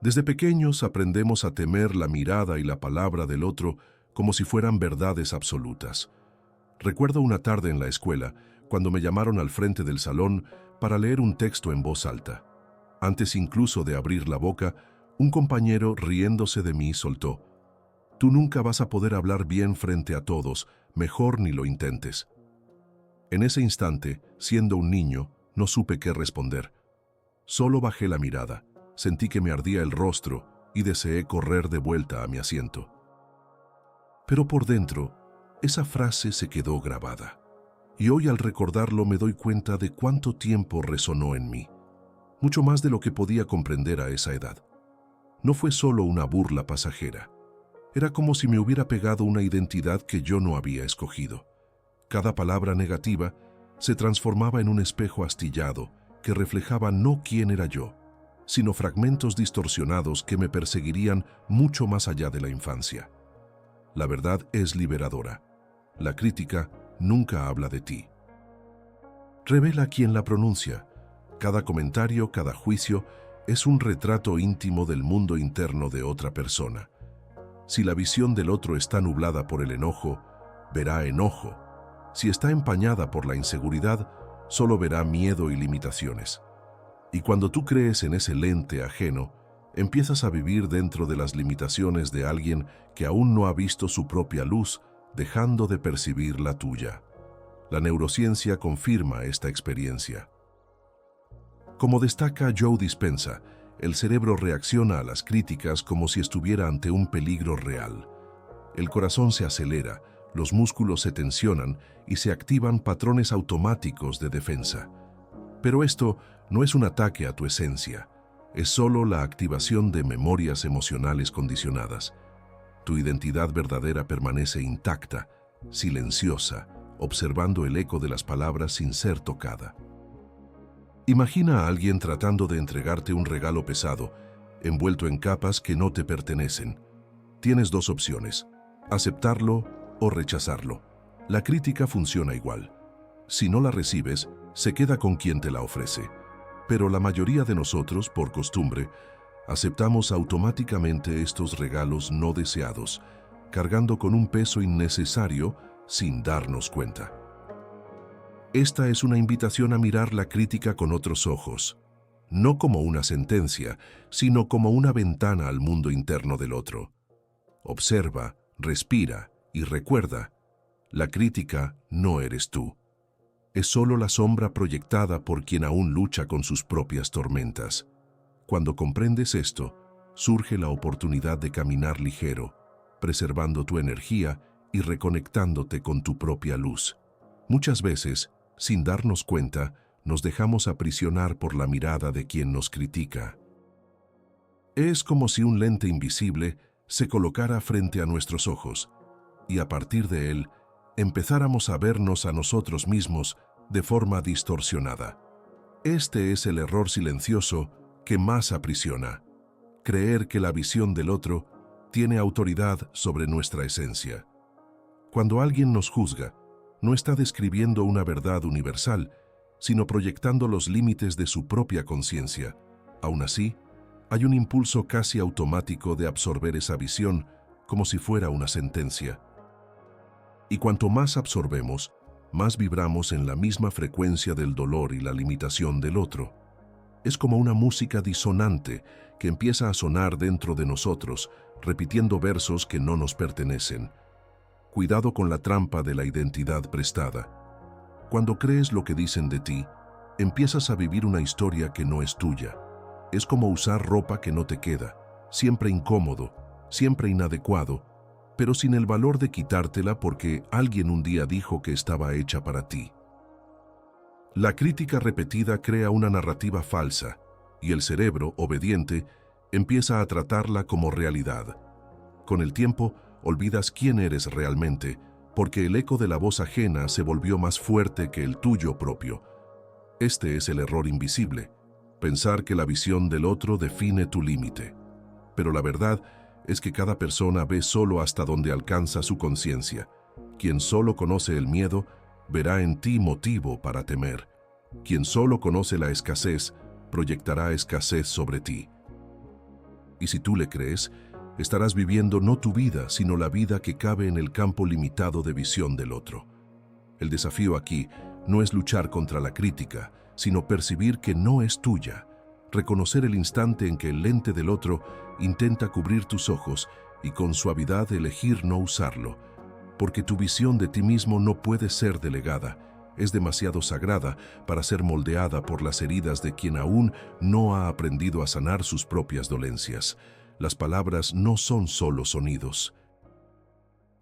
Desde pequeños aprendemos a temer la mirada y la palabra del otro como si fueran verdades absolutas. Recuerdo una tarde en la escuela, cuando me llamaron al frente del salón para leer un texto en voz alta. Antes incluso de abrir la boca, un compañero, riéndose de mí, soltó: «Tú nunca vas a poder hablar bien frente a todos, mejor ni lo intentes». En ese instante, siendo un niño, no supe qué responder. Solo bajé la mirada, sentí que me ardía el rostro y deseé correr de vuelta a mi asiento. Pero por dentro, esa frase se quedó grabada. Y hoy al recordarlo me doy cuenta de cuánto tiempo resonó en mí. Mucho más de lo que podía comprender a esa edad. No fue solo una burla pasajera. Era como si me hubiera pegado una identidad que yo no había escogido. Cada palabra negativa se transformaba en un espejo astillado que reflejaba no quién era yo, sino fragmentos distorsionados que me perseguirían mucho más allá de la infancia. La verdad es liberadora. La crítica nunca habla de ti. Revela quién la pronuncia. Cada comentario, cada juicio, es un retrato íntimo del mundo interno de otra persona. Si la visión del otro está nublada por el enojo, verá enojo. Si está empañada por la inseguridad, solo verá miedo y limitaciones. Y cuando tú crees en ese lente ajeno, empiezas a vivir dentro de las limitaciones de alguien que aún no ha visto su propia luz, dejando de percibir la tuya. La neurociencia confirma esta experiencia. Como destaca Joe Dispenza, el cerebro reacciona a las críticas como si estuviera ante un peligro real. El corazón se acelera, los músculos se tensionan y se activan patrones automáticos de defensa. Pero esto no es un ataque a tu esencia, es solo la activación de memorias emocionales condicionadas. Tu identidad verdadera permanece intacta, silenciosa, observando el eco de las palabras sin ser tocada. Imagina a alguien tratando de entregarte un regalo pesado, envuelto en capas que no te pertenecen. Tienes dos opciones: aceptarlo o rechazarlo. La crítica funciona igual. Si no la recibes, se queda con quien te la ofrece. Pero la mayoría de nosotros, por costumbre, aceptamos automáticamente estos regalos no deseados, cargando con un peso innecesario sin darnos cuenta. Esta es una invitación a mirar la crítica con otros ojos, no como una sentencia, sino como una ventana al mundo interno del otro. Observa, respira y recuerda: la crítica no eres tú. Es solo la sombra proyectada por quien aún lucha con sus propias tormentas. Cuando comprendes esto, surge la oportunidad de caminar ligero, preservando tu energía y reconectándote con tu propia luz. Muchas veces, sin darnos cuenta, nos dejamos aprisionar por la mirada de quien nos critica. Es como si un lente invisible se colocara frente a nuestros ojos, y a partir de él, empezáramos a vernos a nosotros mismos de forma distorsionada. Este es el error silencioso que más aprisiona: creer que la visión del otro tiene autoridad sobre nuestra esencia. Cuando alguien nos juzga, no está describiendo una verdad universal, sino proyectando los límites de su propia conciencia. Aún así, hay un impulso casi automático de absorber esa visión como si fuera una sentencia. Y cuanto más absorbemos, más vibramos en la misma frecuencia del dolor y la limitación del otro. Es como una música disonante que empieza a sonar dentro de nosotros, repitiendo versos que no nos pertenecen. Cuidado con la trampa de la identidad prestada. Cuando crees lo que dicen de ti, empiezas a vivir una historia que no es tuya. Es como usar ropa que no te queda, siempre incómodo, siempre inadecuado, pero sin el valor de quitártela porque alguien un día dijo que estaba hecha para ti. La crítica repetida crea una narrativa falsa, y el cerebro, obediente, empieza a tratarla como realidad. Con el tiempo, olvidas quién eres realmente, porque el eco de la voz ajena se volvió más fuerte que el tuyo propio. Este es el error invisible: pensar que la visión del otro define tu límite. Pero la verdad es que cada persona ve solo hasta donde alcanza su conciencia. Quien solo conoce el miedo, verá en ti motivo para temer. Quien solo conoce la escasez, proyectará escasez sobre ti. Y si tú le crees, estarás viviendo no tu vida, sino la vida que cabe en el campo limitado de visión del otro. El desafío aquí no es luchar contra la crítica, sino percibir que no es tuya, reconocer el instante en que el lente del otro intenta cubrir tus ojos y con suavidad elegir no usarlo, porque tu visión de ti mismo no puede ser delegada, es demasiado sagrada para ser moldeada por las heridas de quien aún no ha aprendido a sanar sus propias dolencias. Las palabras no son solo sonidos.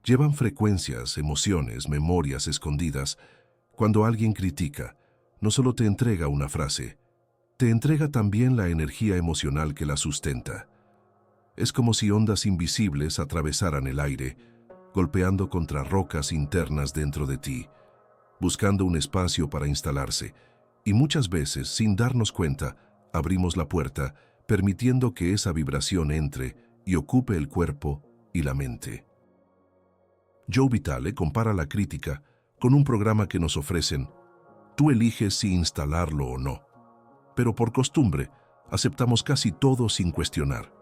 Llevan frecuencias, emociones, memorias escondidas. Cuando alguien critica, no solo te entrega una frase, te entrega también la energía emocional que la sustenta. Es como si ondas invisibles atravesaran el aire, golpeando contra rocas internas dentro de ti, buscando un espacio para instalarse, y muchas veces, sin darnos cuenta, abrimos la puerta, permitiendo que esa vibración entre y ocupe el cuerpo y la mente. Joe Vitale compara la crítica con un programa que nos ofrecen. Tú eliges si instalarlo o no. Pero por costumbre, aceptamos casi todo sin cuestionar.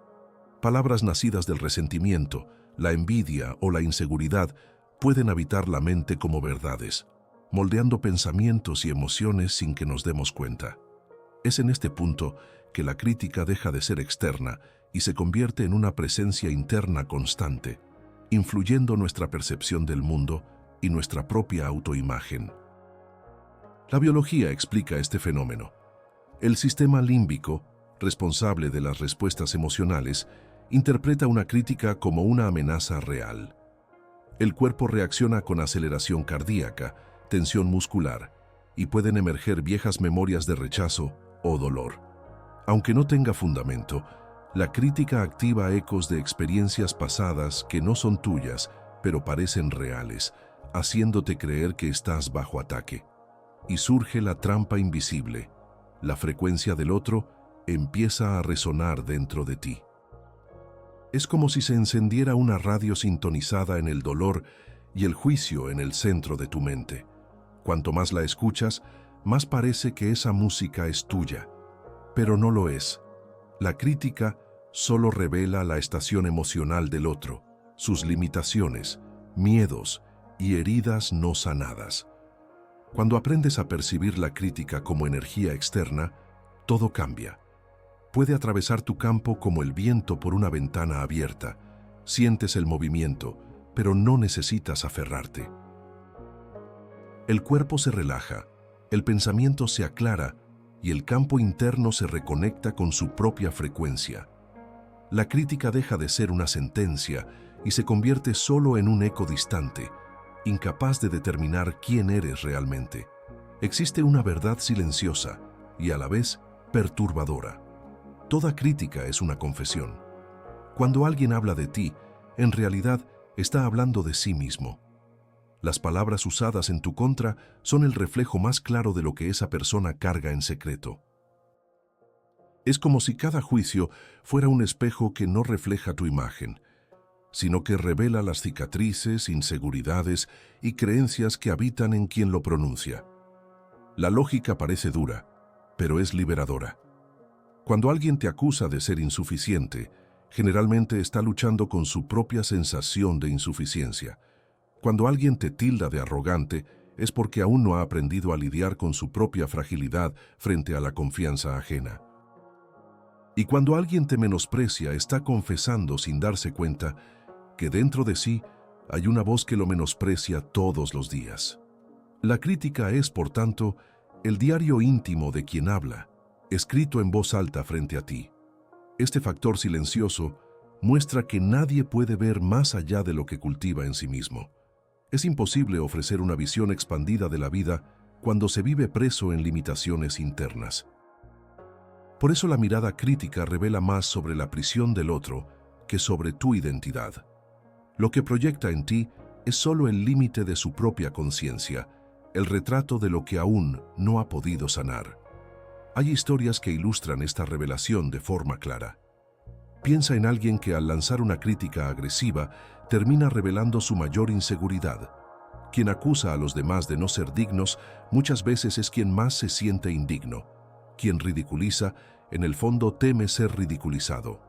Palabras nacidas del resentimiento, la envidia o la inseguridad pueden habitar la mente como verdades, moldeando pensamientos y emociones sin que nos demos cuenta. Es en este punto que la crítica deja de ser externa y se convierte en una presencia interna constante, influyendo nuestra percepción del mundo y nuestra propia autoimagen. La biología explica este fenómeno. El sistema límbico, responsable de las respuestas emocionales, interpreta una crítica como una amenaza real. El cuerpo reacciona con aceleración cardíaca, tensión muscular, y pueden emerger viejas memorias de rechazo o dolor. Aunque no tenga fundamento, la crítica activa ecos de experiencias pasadas que no son tuyas, pero parecen reales, haciéndote creer que estás bajo ataque. Y surge la trampa invisible. La frecuencia del otro empieza a resonar dentro de ti. Es como si se encendiera una radio sintonizada en el dolor y el juicio en el centro de tu mente. Cuanto más la escuchas, más parece que esa música es tuya, pero no lo es. La crítica solo revela la estación emocional del otro, sus limitaciones, miedos y heridas no sanadas. Cuando aprendes a percibir la crítica como energía externa, todo cambia. Puede atravesar tu campo como el viento por una ventana abierta. Sientes el movimiento, pero no necesitas aferrarte. El cuerpo se relaja, el pensamiento se aclara y el campo interno se reconecta con su propia frecuencia. La crítica deja de ser una sentencia y se convierte solo en un eco distante, incapaz de determinar quién eres realmente. Existe una verdad silenciosa y a la vez perturbadora. Toda crítica es una confesión. Cuando alguien habla de ti, en realidad está hablando de sí mismo. Las palabras usadas en tu contra son el reflejo más claro de lo que esa persona carga en secreto. Es como si cada juicio fuera un espejo que no refleja tu imagen, sino que revela las cicatrices, inseguridades y creencias que habitan en quien lo pronuncia. La lógica parece dura, pero es liberadora. Cuando alguien te acusa de ser insuficiente, generalmente está luchando con su propia sensación de insuficiencia. Cuando alguien te tilda de arrogante, es porque aún no ha aprendido a lidiar con su propia fragilidad frente a la confianza ajena. Y cuando alguien te menosprecia, está confesando sin darse cuenta que dentro de sí hay una voz que lo menosprecia todos los días. La crítica es, por tanto, el diario íntimo de quien habla, escrito en voz alta frente a ti. Este factor silencioso muestra que nadie puede ver más allá de lo que cultiva en sí mismo. Es imposible ofrecer una visión expandida de la vida cuando se vive preso en limitaciones internas. Por eso la mirada crítica revela más sobre la prisión del otro que sobre tu identidad. Lo que proyecta en ti es solo el límite de su propia conciencia, el retrato de lo que aún no ha podido sanar. Hay historias que ilustran esta revelación de forma clara. Piensa en alguien que al lanzar una crítica agresiva termina revelando su mayor inseguridad. Quien acusa a los demás de no ser dignos muchas veces es quien más se siente indigno. Quien ridiculiza, en el fondo teme ser ridiculizado.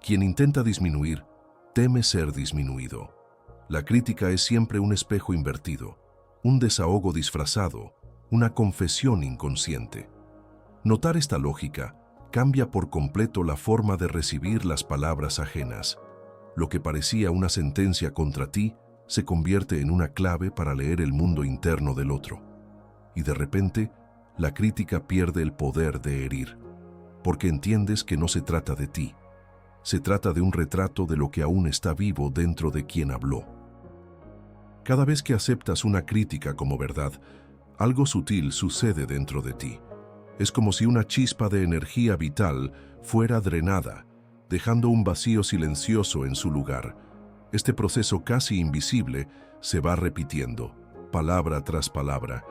Quien intenta disminuir, teme ser disminuido. La crítica es siempre un espejo invertido, un desahogo disfrazado, una confesión inconsciente. Notar esta lógica cambia por completo la forma de recibir las palabras ajenas. Lo que parecía una sentencia contra ti se convierte en una clave para leer el mundo interno del otro. Y de repente, la crítica pierde el poder de herir, porque entiendes que no se trata de ti. Se trata de un retrato de lo que aún está vivo dentro de quien habló. Cada vez que aceptas una crítica como verdad, algo sutil sucede dentro de ti. Es como si una chispa de energía vital fuera drenada, dejando un vacío silencioso en su lugar. Este proceso casi invisible se va repitiendo, palabra tras palabra,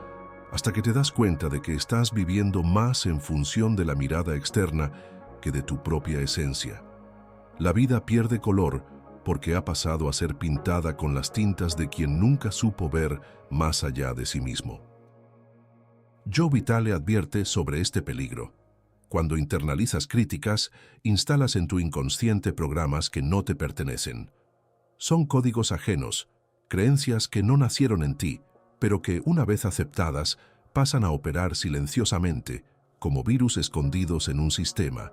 hasta que te das cuenta de que estás viviendo más en función de la mirada externa que de tu propia esencia. La vida pierde color porque ha pasado a ser pintada con las tintas de quien nunca supo ver más allá de sí mismo. Joe Vitale advierte sobre este peligro. Cuando internalizas críticas, instalas en tu inconsciente programas que no te pertenecen. Son códigos ajenos, creencias que no nacieron en ti, pero que, una vez aceptadas, pasan a operar silenciosamente, como virus escondidos en un sistema.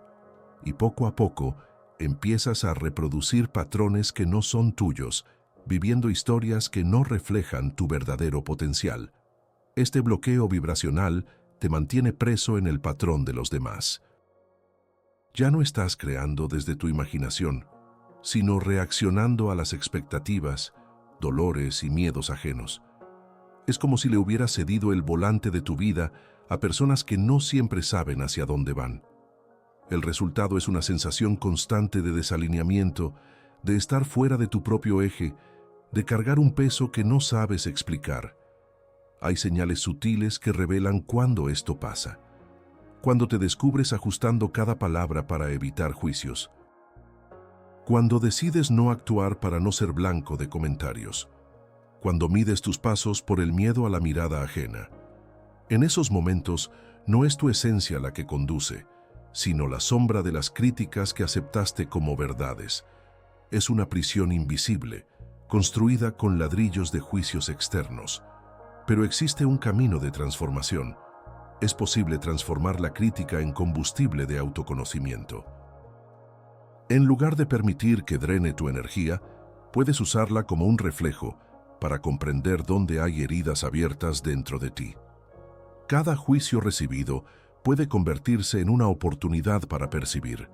Y poco a poco, empiezas a reproducir patrones que no son tuyos, viviendo historias que no reflejan tu verdadero potencial. Este bloqueo vibracional te mantiene preso en el patrón de los demás. Ya no estás creando desde tu imaginación, sino reaccionando a las expectativas, dolores y miedos ajenos. Es como si le hubieras cedido el volante de tu vida a personas que no siempre saben hacia dónde van. El resultado es una sensación constante de desalineamiento, de estar fuera de tu propio eje, de cargar un peso que no sabes explicar. Hay señales sutiles que revelan cuándo esto pasa. Cuando te descubres ajustando cada palabra para evitar juicios. Cuando decides no actuar para no ser blanco de comentarios. Cuando mides tus pasos por el miedo a la mirada ajena. En esos momentos, no es tu esencia la que conduce, sino la sombra de las críticas que aceptaste como verdades. Es una prisión invisible, construida con ladrillos de juicios externos. Pero existe un camino de transformación. Es posible transformar la crítica en combustible de autoconocimiento. En lugar de permitir que drene tu energía, puedes usarla como un reflejo para comprender dónde hay heridas abiertas dentro de ti. Cada juicio recibido puede convertirse en una oportunidad para percibir: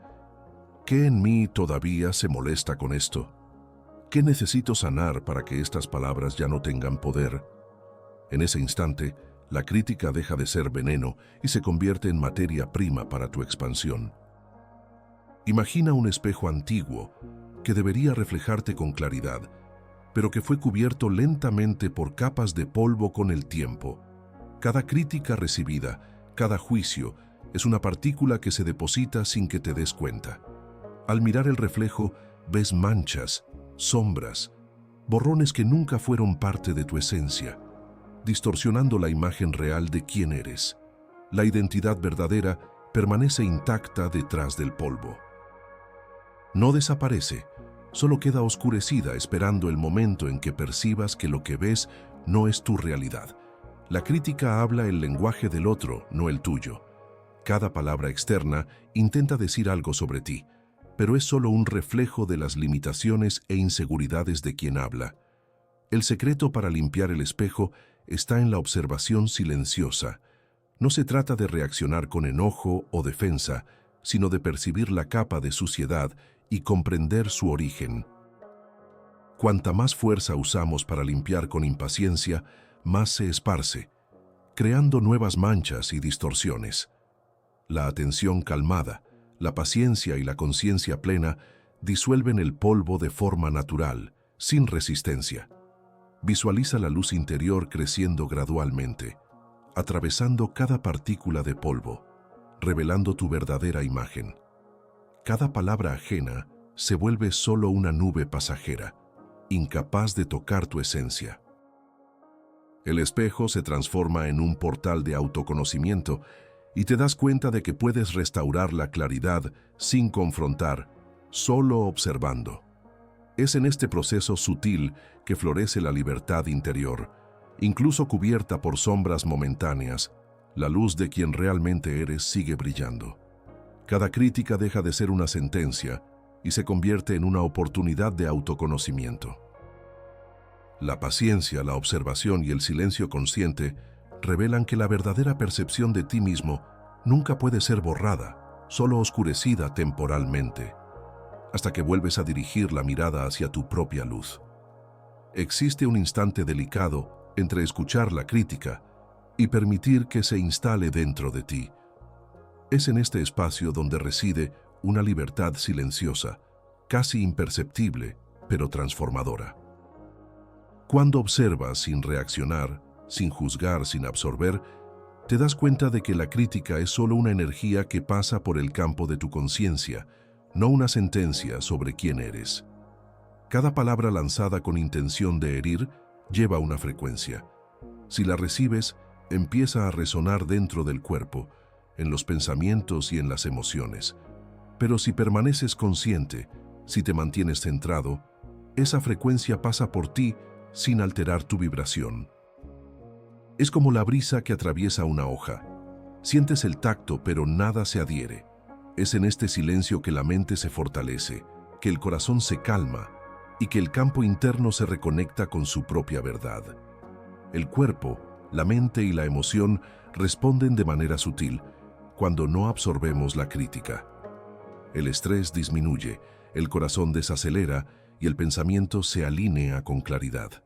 ¿qué en mí todavía se molesta con esto? ¿Qué necesito sanar para que estas palabras ya no tengan poder? En ese instante, la crítica deja de ser veneno y se convierte en materia prima para tu expansión. Imagina un espejo antiguo que debería reflejarte con claridad, pero que fue cubierto lentamente por capas de polvo con el tiempo. Cada crítica recibida, cada juicio, es una partícula que se deposita sin que te des cuenta. Al mirar el reflejo, ves manchas, sombras, borrones que nunca fueron parte de tu esencia, distorsionando la imagen real de quién eres. La identidad verdadera permanece intacta detrás del polvo. No desaparece, solo queda oscurecida esperando el momento en que percibas que lo que ves no es tu realidad. La crítica habla el lenguaje del otro, no el tuyo. Cada palabra externa intenta decir algo sobre ti, pero es solo un reflejo de las limitaciones e inseguridades de quien habla. El secreto para limpiar el espejo está en la observación silenciosa. No se trata de reaccionar con enojo o defensa, sino de percibir la capa de suciedad y comprender su origen. Cuanta más fuerza usamos para limpiar con impaciencia, más se esparce, creando nuevas manchas y distorsiones. La atención calmada, la paciencia y la conciencia plena disuelven el polvo de forma natural, sin resistencia. Visualiza la luz interior creciendo gradualmente, atravesando cada partícula de polvo, revelando tu verdadera imagen. Cada palabra ajena se vuelve solo una nube pasajera, incapaz de tocar tu esencia. El espejo se transforma en un portal de autoconocimiento y te das cuenta de que puedes restaurar la claridad sin confrontar, solo observando. Es en este proceso sutil que florece la libertad interior, incluso cubierta por sombras momentáneas. La luz de quien realmente eres sigue brillando. Cada crítica deja de ser una sentencia y se convierte en una oportunidad de autoconocimiento. La paciencia, la observación y el silencio consciente revelan que la verdadera percepción de ti mismo nunca puede ser borrada, solo oscurecida temporalmente, hasta que vuelves a dirigir la mirada hacia tu propia luz. Existe un instante delicado entre escuchar la crítica y permitir que se instale dentro de ti. Es en este espacio donde reside una libertad silenciosa, casi imperceptible, pero transformadora. Cuando observas sin reaccionar, sin juzgar, sin absorber, te das cuenta de que la crítica es solo una energía que pasa por el campo de tu conciencia, no una sentencia sobre quién eres. Cada palabra lanzada con intención de herir lleva una frecuencia. Si la recibes, empieza a resonar dentro del cuerpo, en los pensamientos y en las emociones. Pero si permaneces consciente, si te mantienes centrado, esa frecuencia pasa por ti sin alterar tu vibración. Es como la brisa que atraviesa una hoja. Sientes el tacto, pero nada se adhiere. Es en este silencio que la mente se fortalece, que el corazón se calma y que el campo interno se reconecta con su propia verdad. El cuerpo, la mente y la emoción responden de manera sutil cuando no absorbemos la crítica. El estrés disminuye, el corazón desacelera y el pensamiento se alinea con claridad.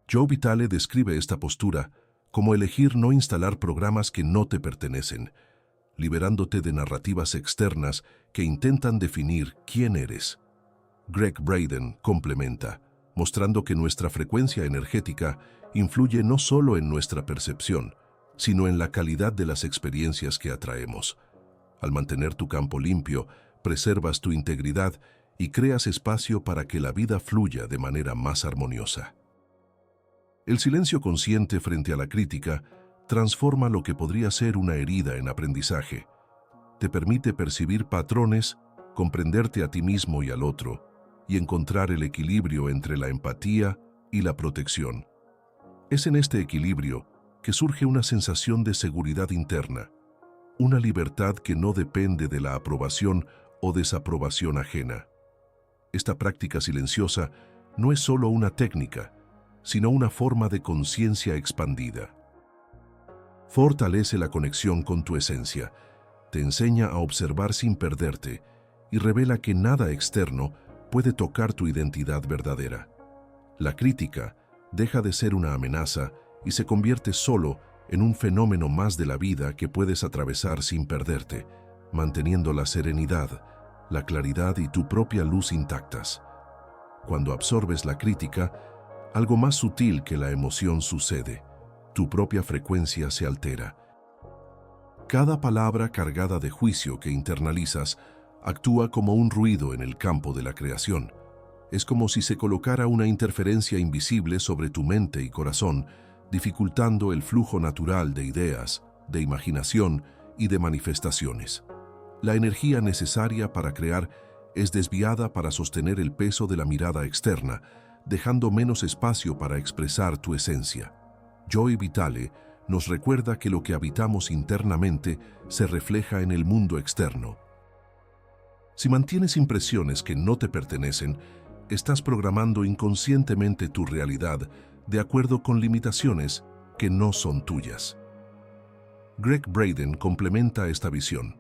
Joe Vitale describe esta postura como elegir no instalar programas que no te pertenecen, liberándote de narrativas externas que intentan definir quién eres. Gregg Braden complementa, mostrando que nuestra frecuencia energética influye no solo en nuestra percepción, sino en la calidad de las experiencias que atraemos. Al mantener tu campo limpio, preservas tu integridad y creas espacio para que la vida fluya de manera más armoniosa. El silencio consciente frente a la crítica transforma lo que podría ser una herida en aprendizaje. Te permite percibir patrones, comprenderte a ti mismo y al otro, y encontrar el equilibrio entre la empatía y la protección. Es en este equilibrio que surge una sensación de seguridad interna, una libertad que no depende de la aprobación o desaprobación ajena. Esta práctica silenciosa no es solo una técnica, sino una forma de conciencia expandida. Fortalece la conexión con tu esencia, te enseña a observar sin perderte y revela que nada externo puede tocar tu identidad verdadera. La crítica deja de ser una amenaza y se convierte solo en un fenómeno más de la vida que puedes atravesar sin perderte, manteniendo la serenidad, la claridad y tu propia luz intactas. Cuando absorbes la crítica, algo más sutil que la emoción sucede. Tu propia frecuencia se altera. Cada palabra cargada de juicio que internalizas actúa como un ruido en el campo de la creación. Es como si se colocara una interferencia invisible sobre tu mente y corazón, dificultando el flujo natural de ideas, de imaginación y de manifestaciones. La energía necesaria para crear es desviada para sostener el peso de la mirada externa, dejando menos espacio para expresar tu esencia. Joe Vitale nos recuerda que lo que habitamos internamente se refleja en el mundo externo. Si mantienes impresiones que no te pertenecen, estás programando inconscientemente tu realidad de acuerdo con limitaciones que no son tuyas. Gregg Braden complementa esta visión.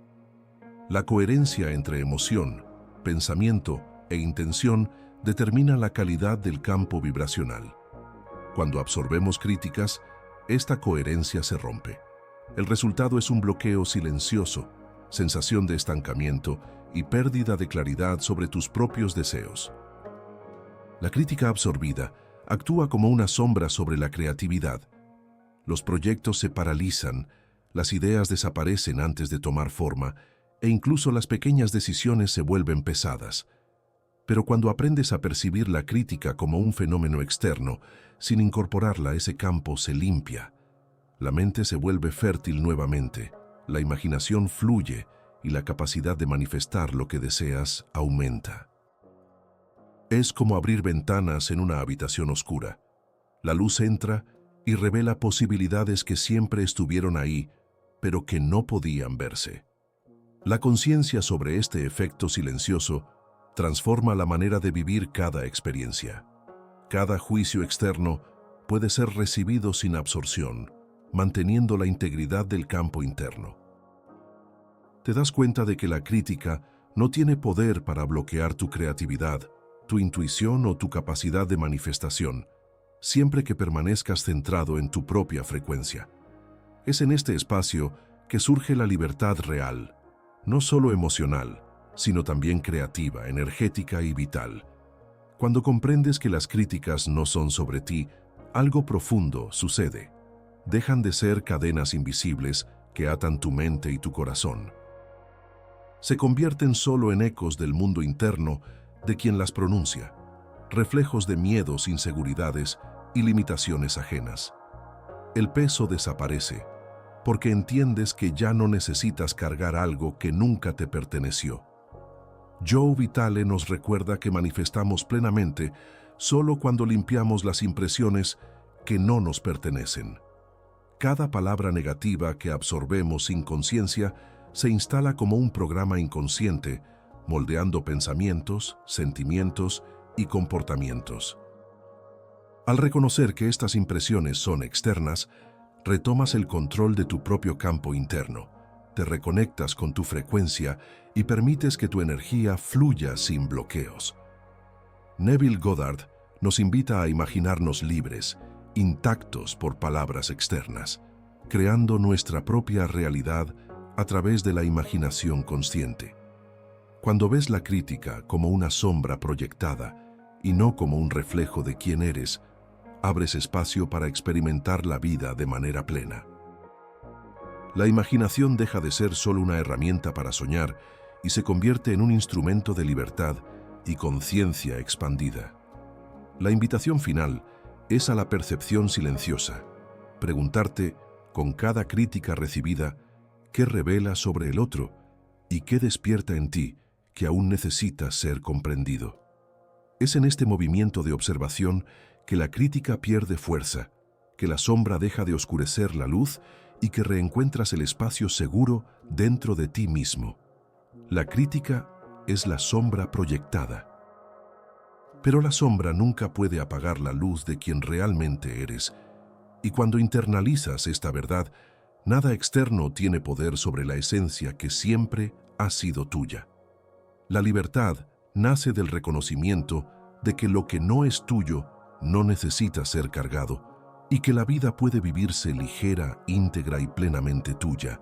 La coherencia entre emoción, pensamiento e intención determina la calidad del campo vibracional. Cuando absorbemos críticas, esta coherencia se rompe. El resultado es un bloqueo silencioso, sensación de estancamiento y pérdida de claridad sobre tus propios deseos. La crítica absorbida actúa como una sombra sobre la creatividad. Los proyectos se paralizan, las ideas desaparecen antes de tomar forma e incluso las pequeñas decisiones se vuelven pesadas. Pero cuando aprendes a percibir la crítica como un fenómeno externo, sin incorporarla, ese campo se limpia. La mente se vuelve fértil nuevamente, la imaginación fluye y la capacidad de manifestar lo que deseas aumenta. Es como abrir ventanas en una habitación oscura. La luz entra y revela posibilidades que siempre estuvieron ahí, pero que no podían verse. La conciencia sobre este efecto silencioso transforma la manera de vivir cada experiencia. Cada juicio externo puede ser recibido sin absorción, manteniendo la integridad del campo interno. Te das cuenta de que la crítica no tiene poder para bloquear tu creatividad, tu intuición o tu capacidad de manifestación, siempre que permanezcas centrado en tu propia frecuencia. Es en este espacio que surge la libertad real, no solo emocional, sino también creativa, energética y vital. Cuando comprendes que las críticas no son sobre ti, algo profundo sucede. Dejan de ser cadenas invisibles que atan tu mente y tu corazón. Se convierten solo en ecos del mundo interno de quien las pronuncia, reflejos de miedos, inseguridades y limitaciones ajenas. El peso desaparece, porque entiendes que ya no necesitas cargar algo que nunca te perteneció. Joe Vitale nos recuerda que manifestamos plenamente solo cuando limpiamos las impresiones que no nos pertenecen. Cada palabra negativa que absorbemos sin conciencia se instala como un programa inconsciente, moldeando pensamientos, sentimientos y comportamientos. Al reconocer que estas impresiones son externas, retomas el control de tu propio campo interno, te reconectas con tu frecuencia y permites que tu energía fluya sin bloqueos. Neville Goddard nos invita a imaginarnos libres, intactos por palabras externas, creando nuestra propia realidad a través de la imaginación consciente. Cuando ves la crítica como una sombra proyectada y no como un reflejo de quién eres, abres espacio para experimentar la vida de manera plena. La imaginación deja de ser solo una herramienta para soñar y se convierte en un instrumento de libertad y conciencia expandida. La invitación final es a la percepción silenciosa, preguntarte, con cada crítica recibida, qué revela sobre el otro y qué despierta en ti que aún necesita ser comprendido. Es en este movimiento de observación que la crítica pierde fuerza, que la sombra deja de oscurecer la luz y que reencuentras el espacio seguro dentro de ti mismo. La crítica es la sombra proyectada. Pero la sombra nunca puede apagar la luz de quien realmente eres, y cuando internalizas esta verdad, nada externo tiene poder sobre la esencia que siempre ha sido tuya. La libertad nace del reconocimiento de que lo que no es tuyo no necesita ser cargado y que la vida puede vivirse ligera, íntegra y plenamente tuya,